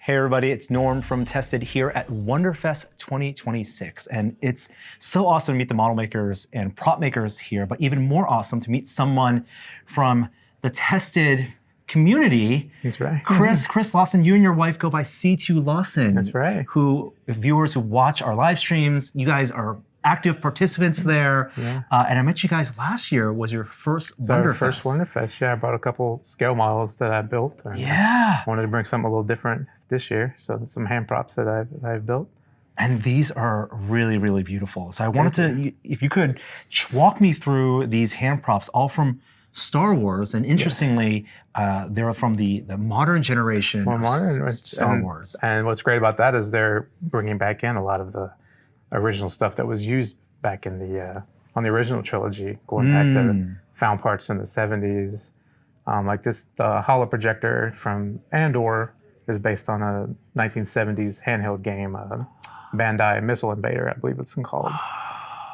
Hey everybody, it's Norm from Tested here at WonderFest 2026. And it's so awesome to meet the model makers and prop makers here, but even more awesome to meet someone from the Tested community. That's right. Chris Lawson, you and your wife go by C2 Lawson. That's right. Who, viewers who watch our live streams, you guys are active participants there. Yeah. And I met you guys last year, was your first WonderFest. Our first WonderFest, yeah. I brought a couple scale models that I built. And yeah. I wanted to bring something a little different this year. So some hand props that I've built. And these are really, really beautiful. So I wanted to, if you could walk me through these hand props, all from Star Wars. And interestingly, they're from the modern generation of Star Wars. And what's great about that is they're bringing back in a lot of the original stuff that was used back in the on the original trilogy, going back to found parts in the 70s. Like this, the holo projector from Andor is based on a 1970s handheld game, Bandai Missile Invader, I believe it's called.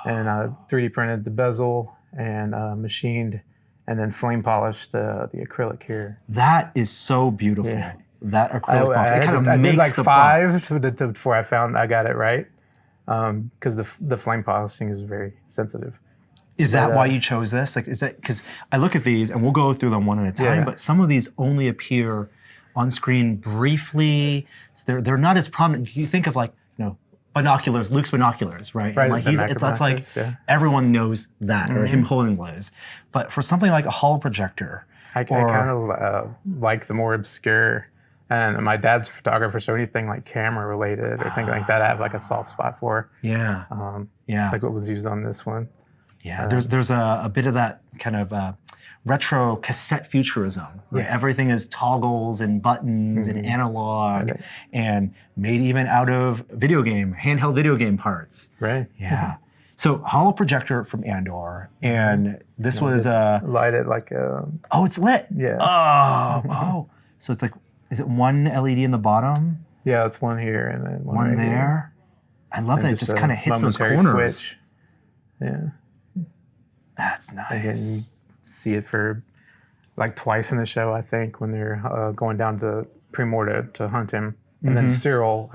And 3D printed the bezel and machined and then flame polished the acrylic here. That is so beautiful. Yeah. That acrylic polish. I did like 5 before I got it right. Because the flame polishing is very sensitive. Is that why you chose this? Like, is that because I look at these and we'll go through them one at a time, but some of these only appear on screen briefly. So they're not as prominent. You think of like, binoculars, Luke's binoculars, right? Right. And like that's like everyone knows that, or him holding those. But for something like a holo projector, I kind of like the more obscure. And my dad's a photographer, so anything like camera related or things like that, I have like a soft spot for. Yeah. Like what was used on this one. Yeah. There's a bit of that kind of retro cassette futurism, where everything is toggles and buttons and analog, and made even out of handheld video game parts. Right. Yeah. So holo projector from Andor, and this was light it like oh, it's lit. Yeah. Oh. So it's like. Is it one LED in the bottom? Yeah, it's one here and then one right there. Here. I love that it just kind of hits those corners. Switch. Yeah. That's nice. And you see it for like twice in the show, I think, when they're going down to Primor to hunt him. And then Cyril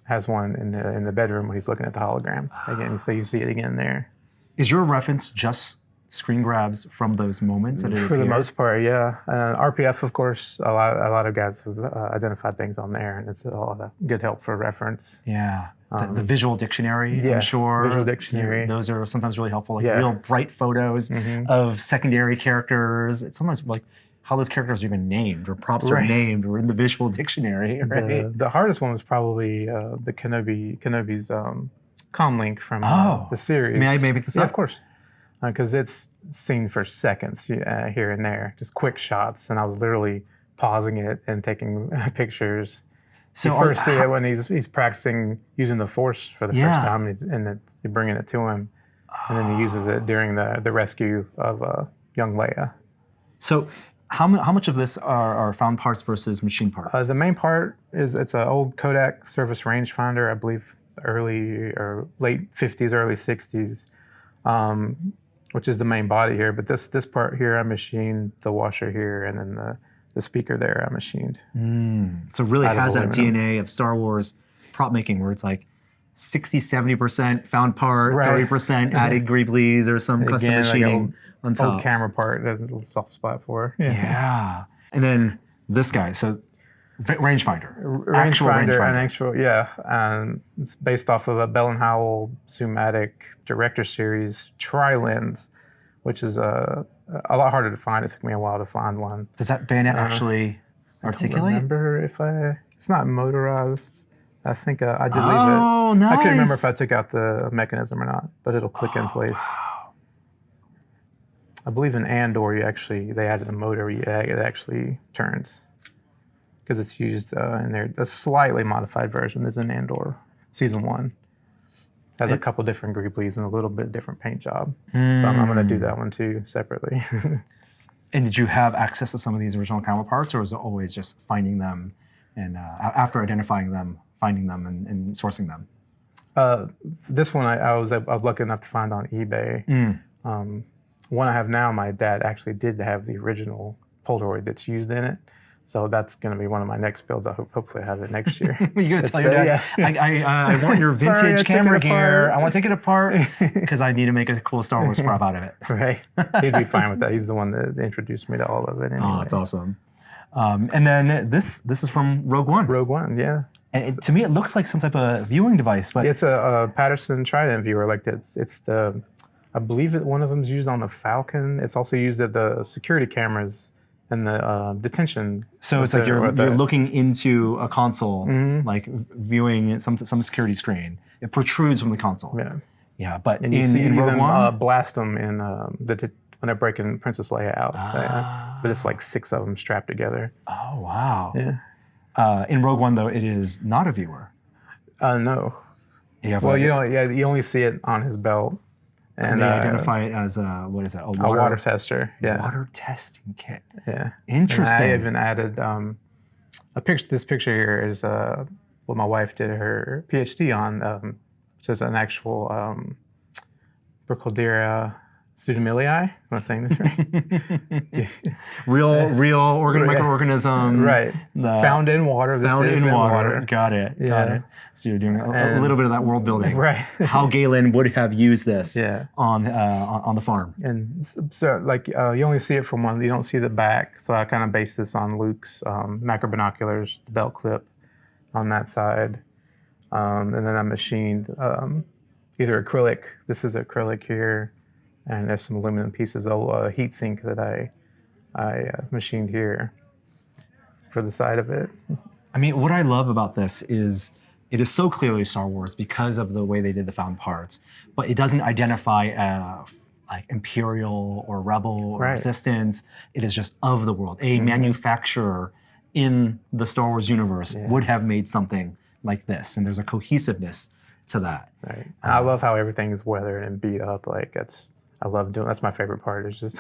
has one in the bedroom when he's looking at the hologram. Again, so you see it again there. Is your reference just screen grabs from those moments? For the most part, yeah. RPF, of course, a lot of guys have identified things on there, and it's a lot of good help for reference. Yeah, the visual dictionary, I'm sure. Visual dictionary. Those are sometimes really helpful, like real bright photos of secondary characters. It's sometimes like how those characters are even named, or props are named, or in the visual dictionary, right? The hardest one was probably the Kenobi's comlink from the series. May I make this up? Yeah, of course. Because it's seen for seconds here and there, just quick shots, and I was literally pausing it and taking pictures. So you first see it when he's practicing using the Force for the first time, and you're bringing it to him, and then he uses it during the rescue of young Leia. So how much of this are found parts versus machine parts? The main part is it's an old Kodak surface rangefinder, I believe, early or late 50s, early 60s. Which is the main body here, but this part here I machined, the washer here, and then the speaker there I machined. So it really has that DNA of Star Wars prop making, where it's like 60-70% found part, 30% added greeblies or some custom machining on top. Old camera part, that little soft spot for. Yeah. And then this guy, so rangefinder. It's based off of a Bell & Howell Zoomatic Director Series tri-lens, which is a lot harder to find. It took me a while to find one. Does that bayonet actually articulate? I don't remember it's not motorized. I think I did leave it. Oh, nice. I couldn't remember if I took out the mechanism or not, but it'll click in place. Wow. I believe in Andor, they added a motor. It actually turns. Because it's used in there. A slightly modified version is in Andor, Season 1. Has a couple different greeblies and a little bit different paint job. So I'm going to do that one too, separately. And did you have access to some of these original camera parts, or was it always just finding them, and after identifying them, finding them and sourcing them? This one I was lucky enough to find on eBay. One I have now, my dad actually did have the original Polaroid that's used in it. So that's going to be one of my next builds. I hopefully I have it next year. You're gonna tell your dad, I want your vintage camera gear. I want to take it apart because I need to make a cool Star Wars prop out of it. Right. He'd be fine with that. He's the one that introduced me to all of it. Anyway. Oh, that's awesome. And then this is from Rogue One. Rogue One, yeah. And to me, it looks like some type of viewing device, but it's a Patterson Trident viewer. Like it's the, I believe that one of them is used on the Falcon. It's also used at the security cameras and the detention. So it's like you're looking into a console, like viewing some security screen. It protrudes from the console. Yeah, yeah. But and you see in Rogue One, blast them in when they're breaking Princess Leia out. But it's like 6 of them strapped together. Oh wow. Yeah. In Rogue One, though, it is not a viewer. No. Well, you only see it on his belt. And they identify it as what is that? A water tester. Yeah. Water testing kit. Yeah. Interesting. And I even added a picture. This picture here is what my wife did her PhD on, which is an actual Burkholderia studimilii. Am I saying this right? real microorganism. Right. Found in water. Found in water. Got it. Got it. So you're doing a little bit of that world building. Right. How Galen would have used this on the farm. And so like you only see it from one. You don't see the back. So I kind of based this on Luke's macro binoculars, the belt clip on that side. And then I machined either acrylic. This is acrylic here. And there's some aluminum pieces, a heat sink that I machined here for the side of it. I mean, what I love about this is it is so clearly Star Wars because of the way they did the found parts, but it doesn't identify like Imperial or Rebel or Resistance. It is just of the world. A manufacturer in the Star Wars universe would have made something like this, and there's a cohesiveness to that. Right. I love how everything is weathered and beat up. Like I love doing. That's my favorite part. Is just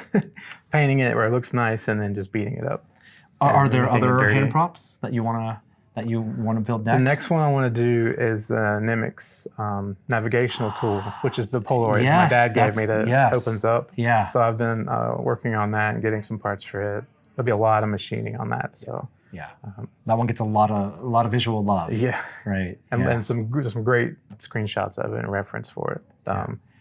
painting it where it looks nice and then just beating it up. Are there other hand props that you wanna build next? The next one I want to do is Nemic's navigational tool, which is the Polaroid my dad gave me that opens up. Yeah. So I've been working on that and getting some parts for it. There'll be a lot of machining on that. So yeah, that one gets a lot of visual love. Yeah. Right. And some great screenshots of it and reference for it.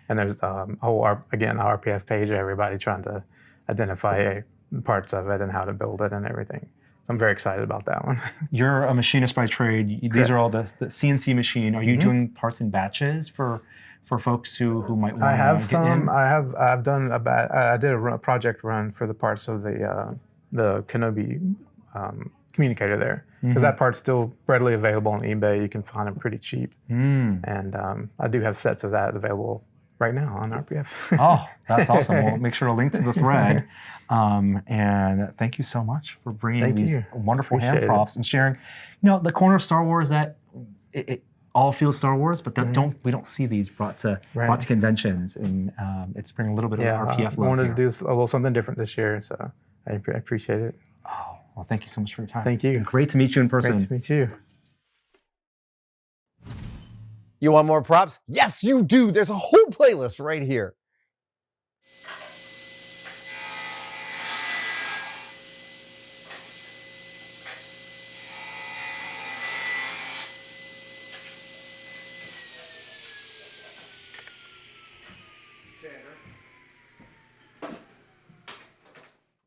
And there's a whole RPF page of everybody trying to identify parts of it and how to build it and everything. So I'm very excited about that one. You're a machinist by trade. These are all the CNC machine. Are you doing parts in batches for folks who might want to I have get some. in? I've done I did a project run for the parts of the Kenobi communicator there, because that part's still readily available on eBay. You can find them pretty cheap. And I do have sets of that available right now on RPF. Oh, that's awesome. We'll make sure to link to the thread. And thank you so much for bringing these wonderful hand props and sharing, the corner of Star Wars that it all feels Star Wars, but that we don't see these brought to conventions, and it's bringing a little bit of RPF love. I wanted to do a little something different this year, so I appreciate it. Oh, well, thank you so much for your time. Thank you. Great to meet you in person. Great to meet you. You want more props? Yes, you do. There's a whole playlist right here.